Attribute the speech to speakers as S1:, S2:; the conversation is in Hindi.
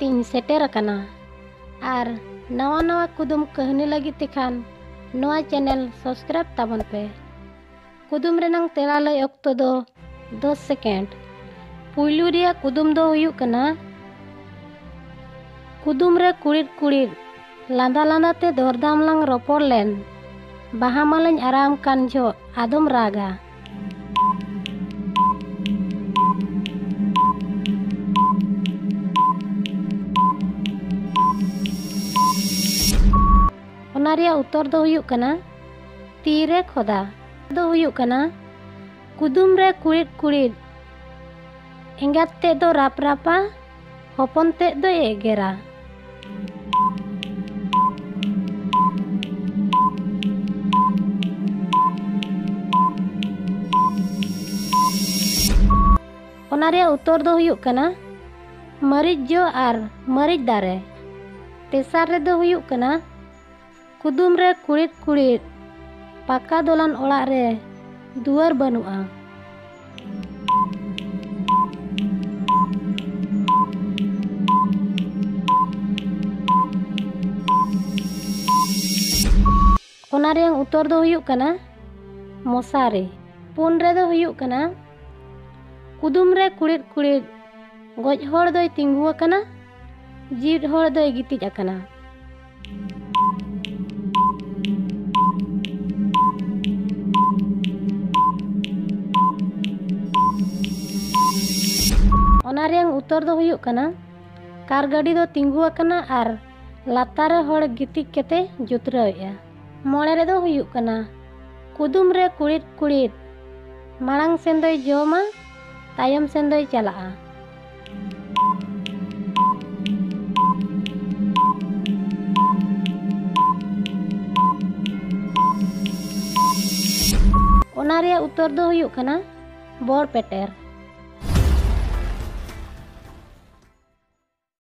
S1: तिन सेटेर अकाना आर नवा नवा कुदुम कहनी लगी तिखान नवा चैनल सब्सक्राइब ताबन पे। कुदुम रेनांग तेला लय ऑक्तो दो 10 सेकेंड। पुइलू रिया कुदुम दो हुयुग कना कुदुम रे कुड़िद कुड़िद लांदा लांदा ते दरदाम लांग रोपड़ लेन बाहा मालኝ आराम कान जो आदम रागा। ओना रिया उत्तर दो हुयुग कना तीरे खोदा दो हुयुग कना कुदुम रे कुड़िद कुड़िद एंगात ते दो राप रापा हपन ते दो एगेरा। ओना रिया उत्तर दो हुयुग कना मरीच जो आर मरीच दारे। तेसार रे दो हुयुग कना कुदुम रे कुड़िद कुड़िद पाका दोलान ओड़ा रे दुआर बनुआ। ओना रे उत्तर दो हुयुग कना मशारी। पुन रे दो हुयुग कना कुदुम रे कुड़िद कुड़िद गज होड़ दोय तिंगु अकना जीद होड़ दोय गितिज अकना। ओना रे उत्तर दो हुयुग कना कार गाड़ी दो तिंगु अकना आर लातार रे होड़ गितिज केते जुतरावेया। मोड़े रे दो हुयुग कना कुदुम रे कुड़िद कुड़िद माड़ांग सेन दोय जोमा तायम सेन दोय चलाआ। ओना रे उत्तर दो हुयुग कना बड़ पेटेर।